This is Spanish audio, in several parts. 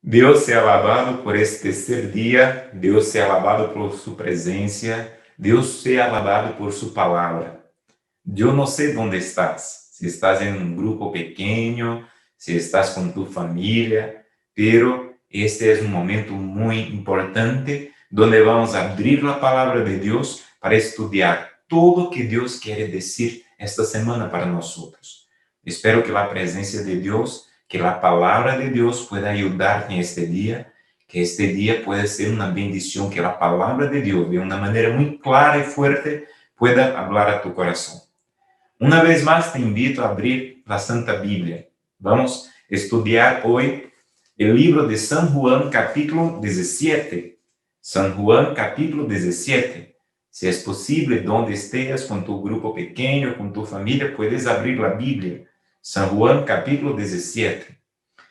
Deus sea alabado por este tercer día, Deus sea alabado por su presencia, Deus sea alabado por su palabra. Yo no sé dónde estás, si estás en un grupo pequeño, si estás con tu familia, pero este es un momento muy importante donde vamos a abrir la palabra de Dios para estudiar todo que Dios quiere decir esta semana para nosotros. Espero que la presencia de Dios, que la palabra de Dios pueda ayudarte en este día, que este día pueda ser una bendición, que la palabra de Dios de una manera muy clara y fuerte pueda hablar a tu corazón. Una vez más te invito a abrir la Santa Biblia. Vamos a estudiar hoy el libro de San Juan, capítulo 17. San Juan, capítulo 17. Si es posible, donde estés, con tu grupo pequeño, con tu familia, puedes abrir la Biblia. San Juan, capítulo 17.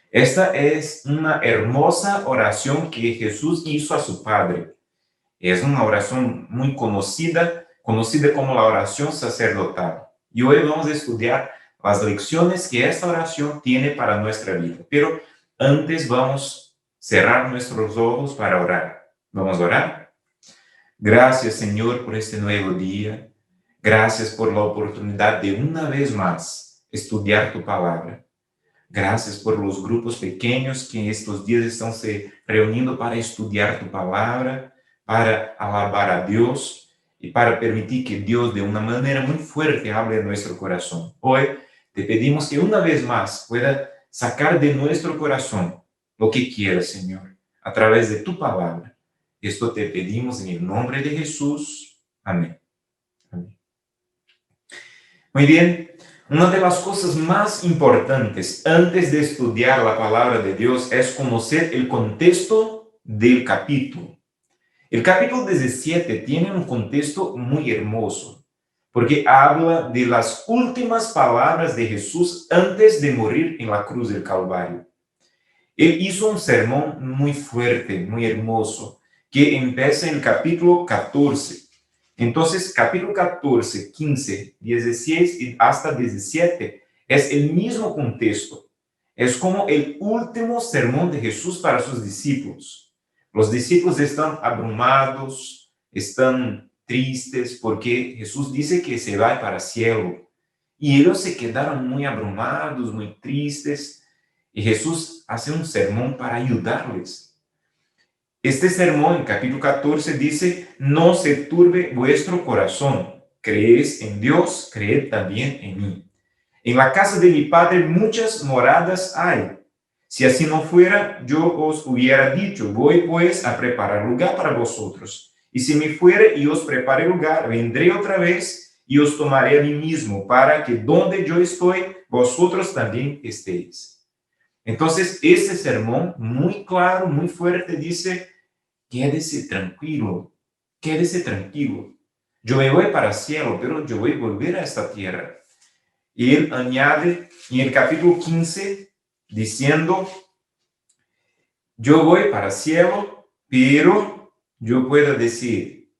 Esta es una hermosa oración que Jesús hizo a su Padre. Es una oración muy conocida como la oración sacerdotal. Y hoy vamos a estudiar las lecciones que esta oración tiene para nuestra vida. Pero antes vamos a cerrar nuestros ojos para orar. ¿Vamos a orar? Gracias, Señor, por este nuevo día. Gracias por la oportunidad de una vez más estudiar tu palabra. Gracias por los grupos pequeños que estos días están se reuniendo para estudiar tu palabra, para alabar a Dios y para permitir que Dios de una manera muy fuerte hable en nuestro corazón. Hoy te pedimos que una vez más pueda sacar de nuestro corazón lo que quieras, Señor, a través de tu palabra. Esto te pedimos en el nombre de Jesús. Amén. Amén. Muy bien. Una de las cosas más importantes antes de estudiar la palabra de Dios es conocer el contexto del capítulo. El capítulo 17 tiene un contexto muy hermoso, porque habla de las últimas palabras de Jesús antes de morir en la cruz del Calvario. Él hizo un sermón muy fuerte, muy hermoso, que empieza en el capítulo 14. Entonces, capítulo 14, 15, 16 y hasta 17 es el mismo contexto. Es como el último sermón de Jesús para sus discípulos. Los discípulos están abrumados, están tristes porque Jesús dice que se va para el cielo. Y ellos se quedaron muy abrumados, muy tristes. Y Jesús hace un sermón para ayudarles. Este sermón, en capítulo 14, dice, no se turbe vuestro corazón. Creéis en Dios, creed también en mí. En la casa de mi Padre muchas moradas hay. Si así no fuera, yo os hubiera dicho, voy pues a preparar lugar para vosotros. Y si me fuere y os prepare lugar, vendré otra vez y os tomaré a mí mismo, para que donde yo estoy, vosotros también estéis. Entonces, este sermón, muy claro, muy fuerte, dice, quédese tranquilo, quédese tranquilo. Yo me voy para el cielo, pero yo voy a volver a esta tierra. Y él añade en el capítulo 15, diciendo, yo voy para el cielo, pero yo puedo decir,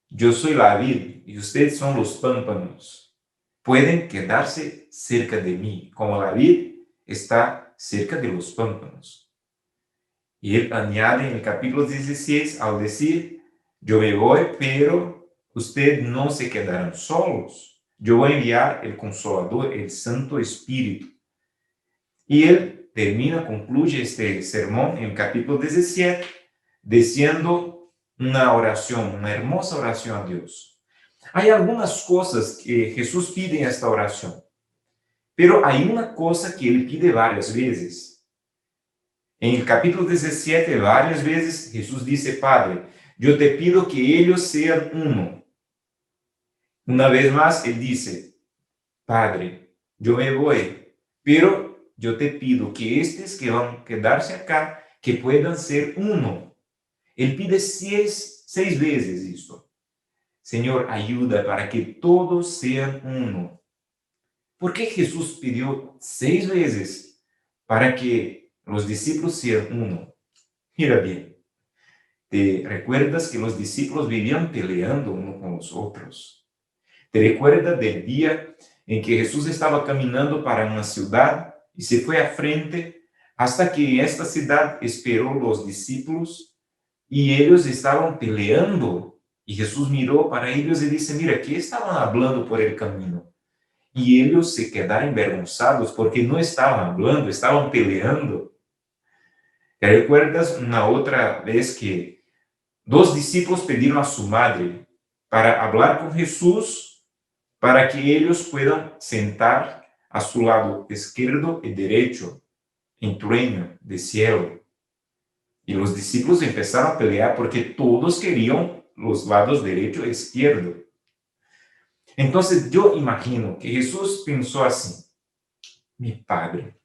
yo soy la vid y ustedes son los pámpanos. Pueden quedarse cerca de mí, como la vid está cerca de los pámpanos. Y él añade en el capítulo 16 al decir, yo me voy, pero ustedes no se quedarán solos. Yo voy a enviar el Consolador, el Santo Espíritu. Y él concluye este sermón en el capítulo 17, diciendo una oración, una hermosa oración a Dios. Hay algunas cosas que Jesús pide en esta oración, pero hay una cosa que él pide varias veces. En el capítulo 17, varias veces Jesús dice, Padre, yo te pido que ellos sean uno. Una vez más, él dice, Padre, yo me voy, pero yo te pido que estos que van a quedarse acá, que puedan ser uno. Él pide seis veces esto. Señor, ayuda para que todos sean uno. ¿Por qué Jesús pidió 6 veces para que los discípulos sean uno? Mira bien, ¿te recuerdas que los discípulos vivían peleando uno con los otros? ¿Te recuerdas del día en que Jesús estaba caminando para una ciudad y se fue a frente hasta que esta ciudad esperó los discípulos y ellos estaban peleando. Y Jesús miró para ellos y dice, mira, ¿qué estaban hablando por el camino? Y ellos se quedaron envergonzados porque no estaban hablando, estaban peleando. ¿Te recuerdas una otra vez que dos discípulos pidieron a su madre para hablar con Jesús para que ellos puedan sentar a su lado izquierdo y derecho en tu reino de cielo? Y los discípulos empezaron a pelear porque todos querían los lados derecho e izquierdo. Entonces yo imagino que Jesús pensó así, mi Padre,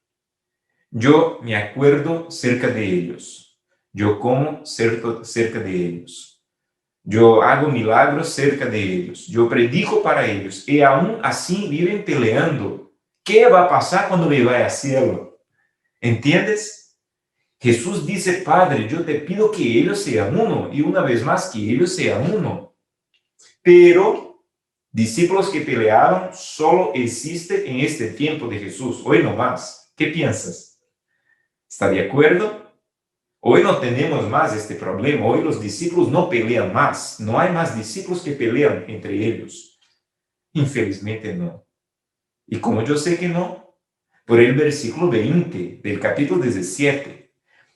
yo me acuerdo cerca de ellos, yo como cerca de ellos, yo hago milagros cerca de ellos, yo predico para ellos y aún así viven peleando. ¿Qué va a pasar cuando me vaya al cielo? ¿Entiendes? Jesús dice, Padre, yo te pido que ellos sean uno, y una vez más que ellos sean uno. Pero discípulos que pelearon solo existe en este tiempo de Jesús, hoy no más. ¿Qué piensas? ¿Está de acuerdo? Hoy no tenemos más este problema, hoy los discípulos no pelean más, no hay más discípulos que pelean entre ellos. Infelizmente no. ¿Y cómo yo sé que no? Por el versículo 20 del capítulo 17.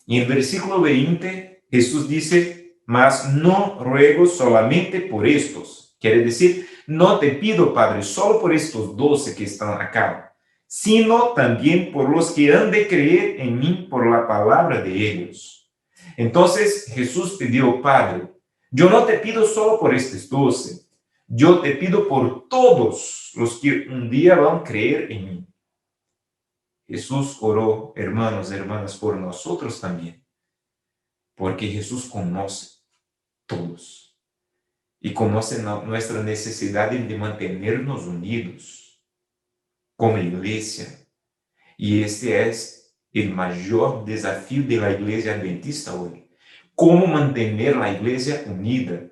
Y en el versículo 20 Jesús dice, mas no ruego solamente por estos. Quiere decir, no te pido, Padre, solo por estos 12 que están acá, sino también por los que han de creer en mí por la palabra de ellos. Entonces Jesús pidió, Padre, yo no te pido solo por estos 12, yo te pido por todos los que un día van a creer en mí. Jesús oró, hermanos, hermanas, por nosotros también, porque Jesús conoce todos y conoce nuestra necesidad de mantenernos unidos como iglesia. Y este es el mayor desafío de la iglesia adventista hoy. ¿Cómo mantener la iglesia unida?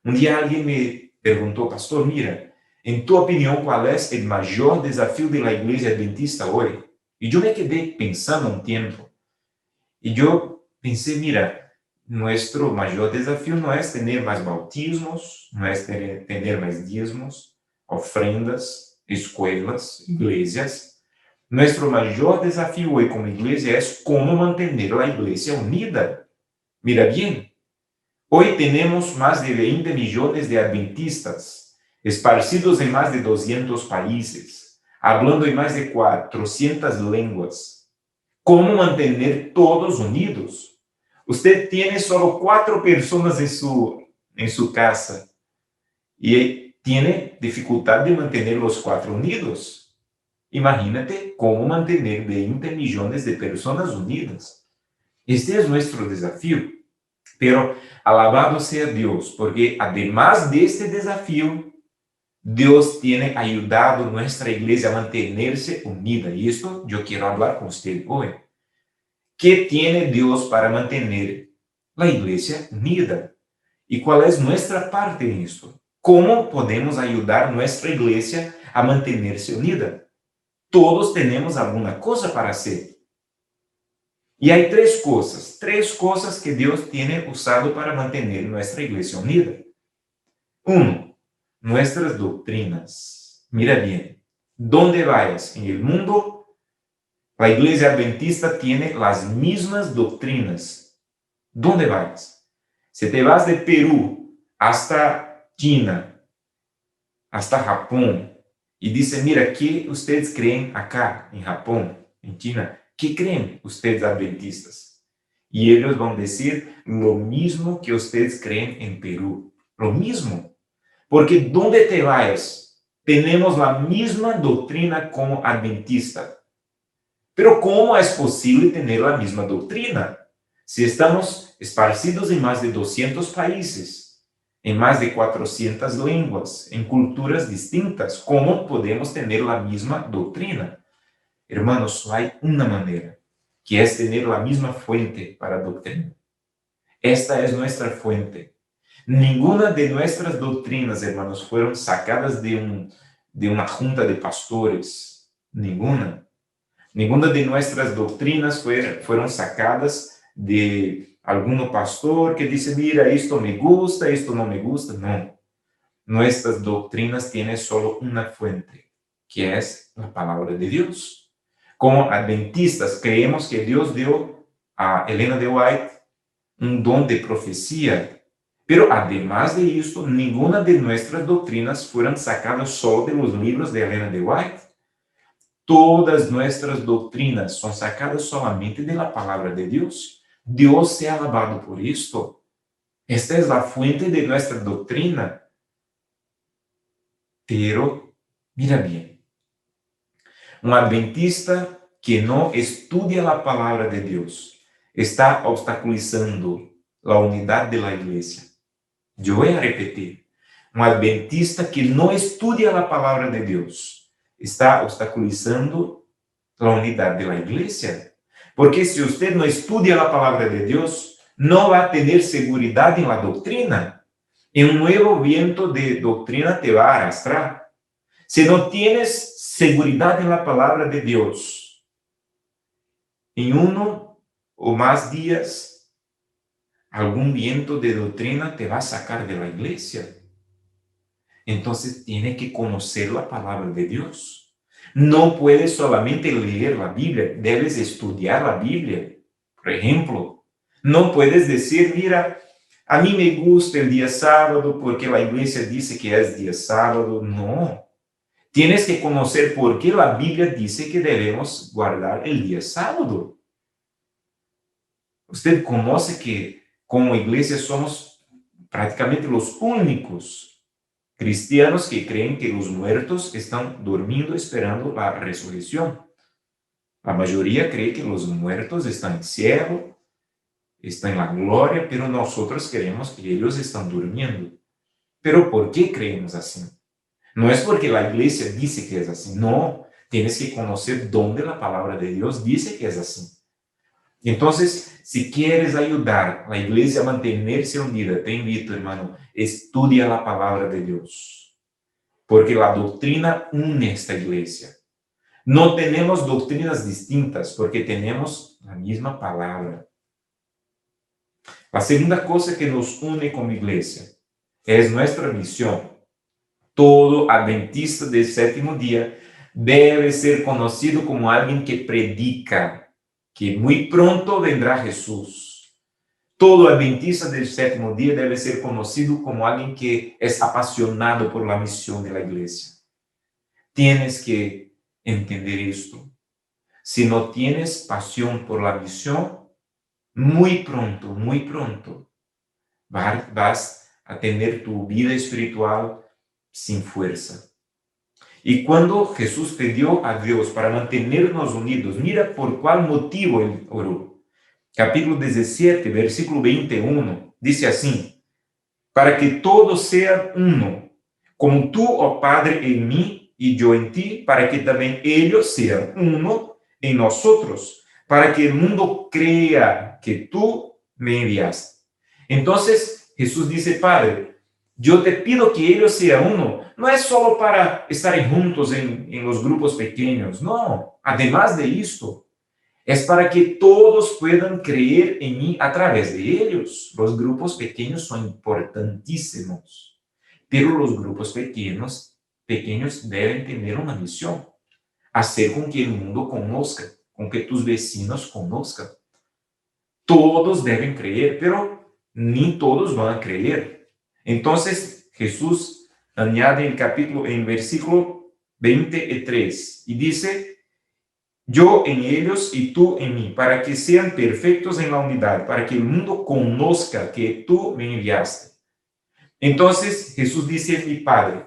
Un día alguien me preguntó, pastor, mira, en tu opinión, ¿cuál es el mayor desafío de la iglesia adventista hoy? Y yo me quedé pensando un tiempo. Y yo pensé, mira, nuestro mayor desafío no es tener más bautismos, no es tener más diezmos, ofrendas, escuelas, iglesias. Nuestro mayor desafío hoy como iglesia es cómo mantener la iglesia unida. Mira bien, hoy tenemos más de 20 millones de adventistas, esparcidos en más de 200 países, hablando en más de 400 lenguas. ¿Cómo mantener todos unidos? Usted tiene solo 4 personas en su casa y tiene dificultad de mantener los 4 unidos. Imagínate cómo mantener 20 millones de personas unidas. Este es nuestro desafío. Pero alabado sea Dios, porque además de este desafío, Dios tiene ayudado a nuestra iglesia a mantenerse unida. Y esto yo quiero hablar con usted hoy. ¿Qué tiene Dios para mantener la iglesia unida? ¿Y cuál es nuestra parte en esto? ¿Cómo podemos ayudar a nuestra iglesia a mantenerse unida? Todos tenemos alguna cosa para hacer. Y hay tres cosas que Dios tiene usado para mantener nuestra iglesia unida. Uno, nuestras doctrinas. Mira bien, donde vayas en el mundo, la iglesia adventista tiene las mismas doctrinas. ¿Dónde vayas? Si te vas de Perú hasta China, hasta Japón, y dice, mira, ¿qué ustedes creen acá en Japón, en China? ¿Qué creen ustedes adventistas? Y ellos van a decir lo mismo que ustedes creen en Perú. Lo mismo. Porque donde te vayas, tenemos la misma doctrina como adventista. Pero ¿cómo es posible tener la misma doctrina? Si estamos esparcidos en más de 200 países, en más de 400 lenguas, en culturas distintas, ¿cómo podemos tener la misma doctrina? Hermanos, solo hay una manera, que es tener la misma fuente para doctrina. Esta es nuestra fuente. Ninguna de nuestras doctrinas, hermanos, fueron sacadas de una junta de pastores. Ninguna. Ninguna de nuestras doctrinas fueron sacadas de algún pastor que dice, mira, esto me gusta, esto no me gusta. No, nuestras doctrinas tienen solo una fuente, que es la palabra de Dios. Como adventistas, creemos que Dios dio a Elena de White un don de profecía. Pero además de esto, ninguna de nuestras doctrinas fueron sacadas solo de los libros de Elena de White. Todas nuestras doctrinas son sacadas solamente de la palabra de Dios. Dios sea alabado por esto. Esta es la fuente de nuestra doctrina. Pero, mira bien, un adventista que no estudia la palabra de Dios está obstaculizando la unidad de la iglesia. Yo voy a repetir, un adventista que no estudia la palabra de Dios está obstaculizando la unidad de la iglesia. Porque si usted no estudia la palabra de Dios, no va a tener seguridad en la doctrina. Y un nuevo viento de doctrina te va a arrastrar. Si no tienes seguridad en la palabra de Dios, en uno o más días, algún viento de doctrina te va a sacar de la iglesia. Entonces tiene que conocer la palabra de Dios. No puedes solamente leer la Biblia, debes estudiar la Biblia. Por ejemplo, no puedes decir, mira, a mí me gusta el día sábado porque la iglesia dice que es día sábado. No. Tienes que conocer por qué la Biblia dice que debemos guardar el día sábado. Usted conoce que como iglesia somos prácticamente los únicos cristianos que creen que los muertos están durmiendo esperando la resurrección. La mayoría cree que los muertos están en el cielo, están en la gloria, pero nosotros creemos que ellos están durmiendo. ¿Pero por qué creemos así? No es porque la iglesia dice que es así, no. Tienes que conocer dónde la palabra de Dios dice que es así. Entonces, si quieres ayudar a la iglesia a mantenerse unida, te invito, hermano, estudia la palabra de Dios. Porque la doctrina une esta iglesia. No tenemos doctrinas distintas porque tenemos la misma palabra. La segunda cosa que nos une como iglesia es nuestra misión. Todo adventista del séptimo día debe ser conocido como alguien que predica que muy pronto vendrá Jesús. Todo adventista del séptimo día debe ser conocido como alguien que es apasionado por la misión de la iglesia. Tienes que entender esto. Si no tienes pasión por la misión, muy pronto vas a tener tu vida espiritual sin fuerza. Y cuando Jesús pidió a Dios para mantenernos unidos, mira por cuál motivo él oró. Capítulo 17, versículo 21, dice así: para que todos sean uno, como tú, oh Padre, en mí y yo en ti, para que también ellos sean uno en nosotros, para que el mundo crea que tú me enviaste. Entonces Jesús dice, Padre, yo te pido que ellos sean uno. No es solo para estar juntos en los grupos pequeños, no. Además de esto, es para que todos puedan creer en mí a través de ellos. Los grupos pequeños son importantísimos, pero los grupos pequeños deben tener una misión, hacer con que el mundo conozca, con que tus vecinos conozcan. Todos deben creer, pero ni todos van a creer. Entonces Jesús añade en versículo 23 y dice: yo en ellos y tú en mí, para que sean perfectos en la unidad, para que el mundo conozca que tú me enviaste. Entonces Jesús dice: mi Padre,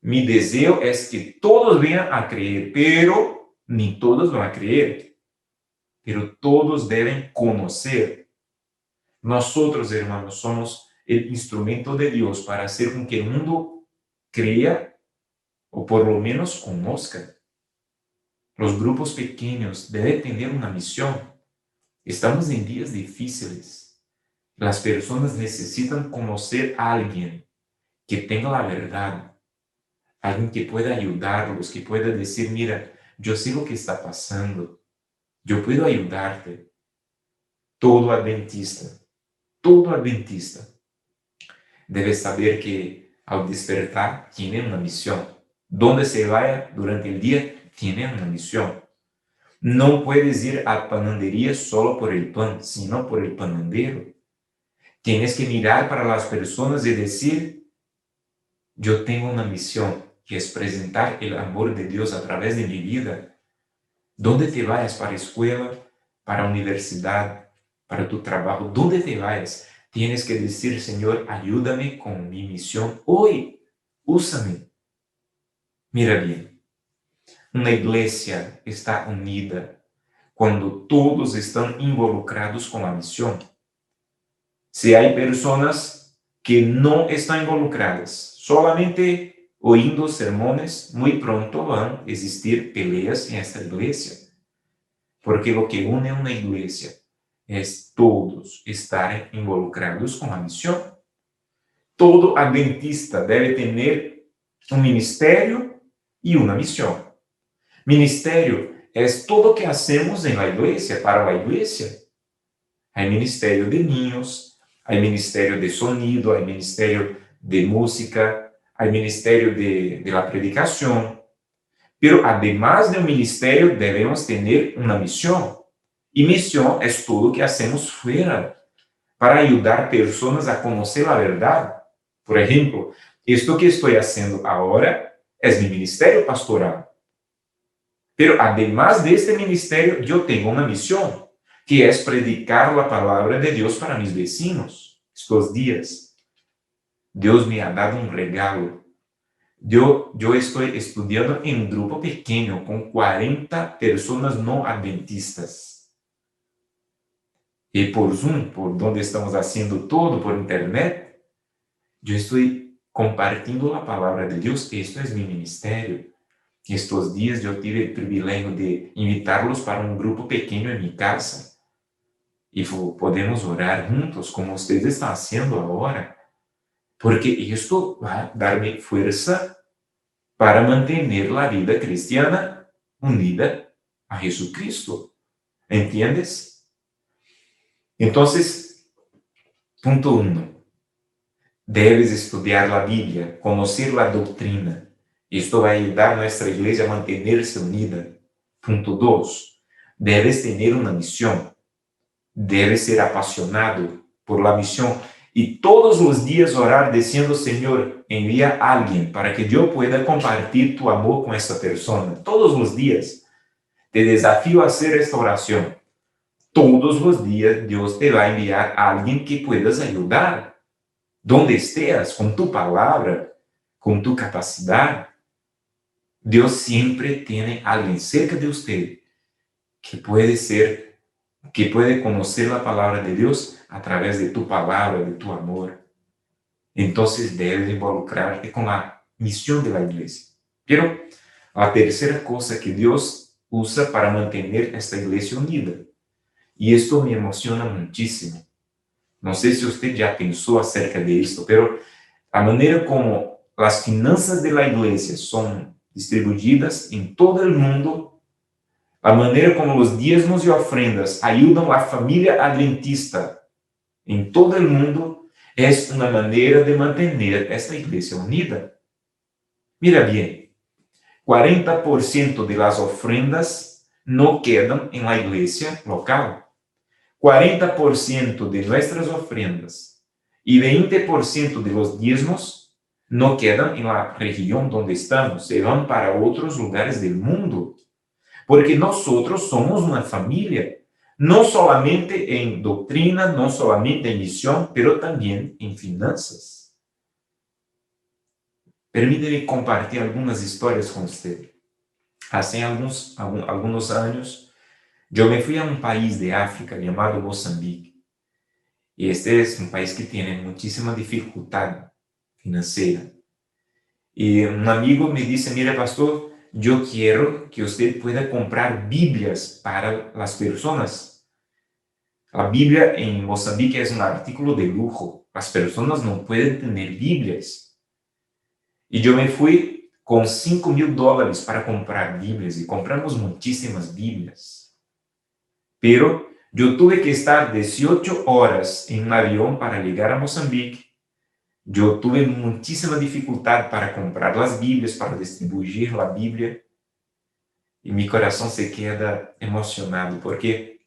mi deseo es que todos vengan a creer, pero ni todos van a creer, pero todos deben conocer. Nosotros, hermanos, somos el instrumento de Dios para hacer con que el mundo crea o por lo menos conozca. Los grupos pequeños deben tener una misión. Estamos en días difíciles. Las personas necesitan conocer a alguien que tenga la verdad, alguien que pueda ayudarlos, que pueda decir, mira, yo sé lo que está pasando, yo puedo ayudarte. Todo adventista debe saber que al despertar tiene una misión. Donde se vaya durante el día, tiene una misión. No puedes ir a panadería solo por el pan, sino por el panadero. Tienes que mirar para las personas y decir, yo tengo una misión, que es presentar el amor de Dios a través de mi vida. Donde te vayas, para escuela, para universidad, para tu trabajo, donde te vayas, tienes que decir, Señor, ayúdame con mi misión hoy, úsame. Mira bien, una iglesia está unida cuando todos están involucrados con la misión. Si hay personas que no están involucradas, solamente oyendo sermones, muy pronto van a existir peleas en esta iglesia. Porque lo que une una iglesia es todos estar involucrados con la misión. Todo adventista debe tener un ministerio y una misión. Ministerio es todo lo que hacemos en la iglesia, para la iglesia. Hay ministerio de niños, hay ministerio de sonido, hay ministerio de música, hay ministerio de la predicación. Pero además de un ministerio, debemos tener una misión. Y misión es todo lo que hacemos fuera para ayudar personas a conocer la verdad. Por ejemplo, esto que estoy haciendo ahora es mi ministerio pastoral. Pero además de este ministerio, yo tengo una misión, que es predicar la palabra de Dios para mis vecinos estos días. Dios me ha dado un regalo. Yo estoy estudiando en un grupo pequeño con 40 personas no adventistas. Y por Zoom, por donde estamos haciendo todo, por internet, yo estoy compartiendo la palabra de Dios. Esto es mi ministerio. Estos días yo tuve el privilegio de invitarlos para un grupo pequeño en mi casa. Y podemos orar juntos, como ustedes están haciendo ahora. Porque esto va a darme fuerza para mantener la vida cristiana unida a Jesucristo. ¿Entiendes? Entonces, punto 1. Debes estudiar la Biblia, conocer la doctrina. Esto va a ayudar a nuestra iglesia a mantenerse unida. Punto 2. Debes tener una misión. Debes ser apasionado por la misión y todos los días orar diciendo, Señor, envía a alguien para que yo pueda compartir tu amor con esta persona. Todos los días. Te desafío a hacer esta oración. Todos los días Dios te va a enviar a alguien que puedas ayudar. Donde estés, con tu palabra, con tu capacidad. Dios siempre tiene a alguien cerca de usted que puede conocer la palabra de Dios a través de tu palabra, de tu amor. Entonces debes involucrarte con la misión de la iglesia. Pero la tercera cosa que Dios usa para mantener esta iglesia unida, y esto me emociona muchísimo. No sé si usted ya pensó acerca de esto, pero la manera como las finanzas de la iglesia son distribuidas en todo el mundo, la manera como los diezmos y ofrendas ayudan a la familia adventista en todo el mundo, es una manera de mantener esta iglesia unida. Mira bien, 40% de las ofrendas no quedan en la iglesia local. 40% de nuestras ofrendas y 20% de los diezmos no quedan en la región donde estamos, se van para otros lugares del mundo. Porque nosotros somos una familia, no solamente en doctrina, no solamente en misión, pero también en finanzas. Permíteme compartir algunas historias con usted. Hace algunos años, yo me fui a un país de África llamado Mozambique. Y este es un país que tiene muchísima dificultad financiera. Y un amigo me dice, mira, pastor, yo quiero que usted pueda comprar Biblias para las personas. La Biblia en Mozambique es un artículo de lujo. Las personas no pueden tener Biblias. Y yo me fui com $5,000 para comprar Bíblias y compramos muchísimas Bíblias. Pero yo tuve que estar 18 horas en un avión para llegar a Mozambique. Yo tuve muchísima dificultad para comprar las Bíblias, para distribuir la Biblia. Y mi corazón se queda emocionado porque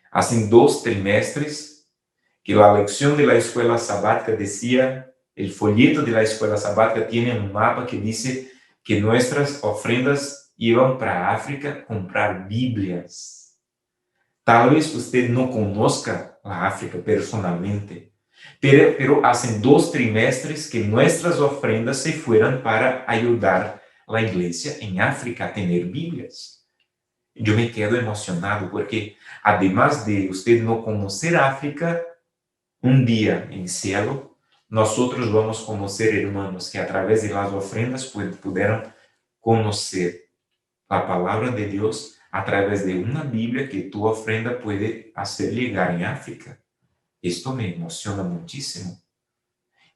hace 2 trimestres que la lección de la escuela sabática decía, el folleto de la escuela sabática tiene un mapa que dice que nuestras ofrendas iban para África a comprar Biblias. Tal vez usted no conozca la África personalmente, pero hace 2 trimestres que nuestras ofrendas se fueron para ayudar a la iglesia en África a tener Biblias. Yo me quedo emocionado porque, además de usted no conocer África, un día en cielo, nosotros vamos a conocer hermanos que a través de las ofrendas pudieron conocer la palabra de Dios a través de una Biblia que tu ofrenda puede hacer llegar en África. Esto me emociona muchísimo.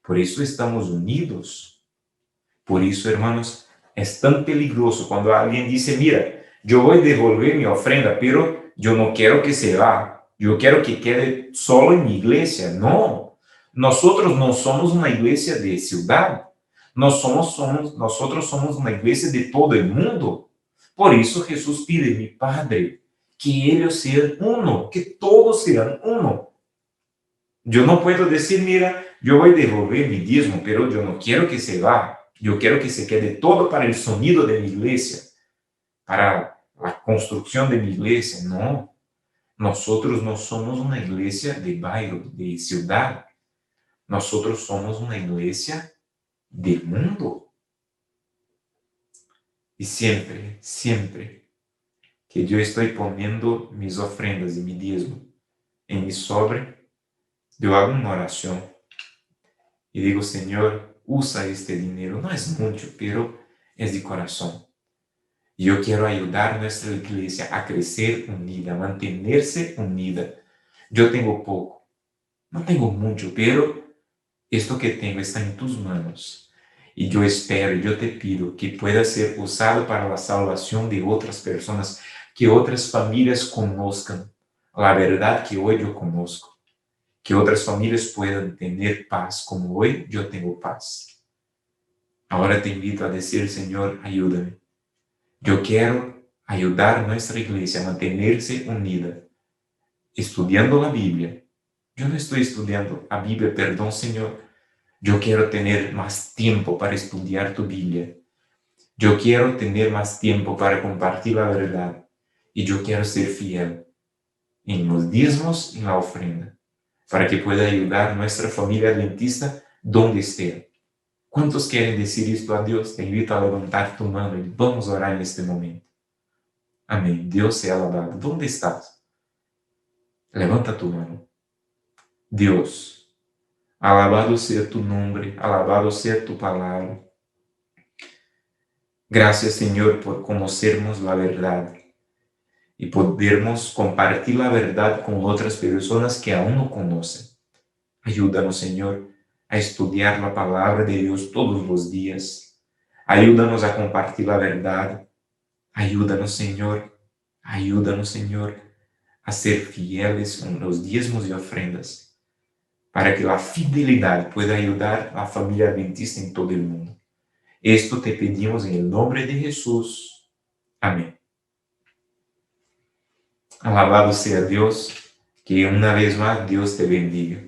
Por eso estamos unidos. Por eso, hermanos, es tan peligroso cuando alguien dice, mira, yo voy a devolver mi ofrenda, pero yo no quiero que se va. Yo quiero que quede solo en mi iglesia. No, nosotros no somos una iglesia de ciudad. Nosotros somos una iglesia de todo el mundo. Por eso Jesús pide, mi Padre, que ellos sean uno, que todos sean uno. Yo no puedo decir, mira, yo voy a devolver mi diezmo, pero yo no quiero que se va. Yo quiero que se quede todo para el sonido de mi iglesia, para la construcción de mi iglesia. No, nosotros no somos una iglesia de bairro, de ciudad. Nosotros somos una iglesia del mundo. Y siempre, siempre que yo estoy poniendo mis ofrendas y mi diezmo en mi sobre, yo hago una oración y digo, Señor, usa este dinero. No es mucho, pero es de corazón. Yo quiero ayudar a nuestra iglesia a crecer unida, a mantenerse unida. Yo tengo poco, no tengo mucho, pero esto que tengo está en tus manos. Y yo espero, yo te pido que pueda ser usado para la salvación de otras personas, que otras familias conozcan la verdad que hoy yo conozco, que otras familias puedan tener paz como hoy yo tengo paz. Ahora te invito a decir, Señor, ayúdame. Yo quiero ayudar a nuestra iglesia a mantenerse unida, estudiando la Biblia. Yo no estoy estudiando la Biblia, perdón, Señor. Yo quiero tener más tiempo para estudiar tu Biblia. Yo quiero tener más tiempo para compartir la verdad. Y yo quiero ser fiel en los diezmos y en la ofrenda, para que pueda ayudar a nuestra familia adventista donde esté. ¿Cuántos quieren decir esto a Dios? Te invito a levantar tu mano y vamos a orar en este momento. Amén. Dios sea alabado. ¿Dónde estás? Levanta tu mano. Dios, alabado sea tu nombre, alabado sea tu palabra. Gracias, Señor, por conocernos la verdad y podermos compartir la verdad con otras personas que aún no conocen. Ayúdanos, Señor, a estudiar la palabra de Dios todos los días. Ayúdanos a compartir la verdad. Ayúdanos, Señor, a ser fieles en los diezmos y ofrendas, para que la fidelidad pueda ayudar a la familia adventista en todo el mundo. Esto te pedimos en el nombre de Jesús. Amén. Alabado sea Dios, que una vez más Dios te bendiga.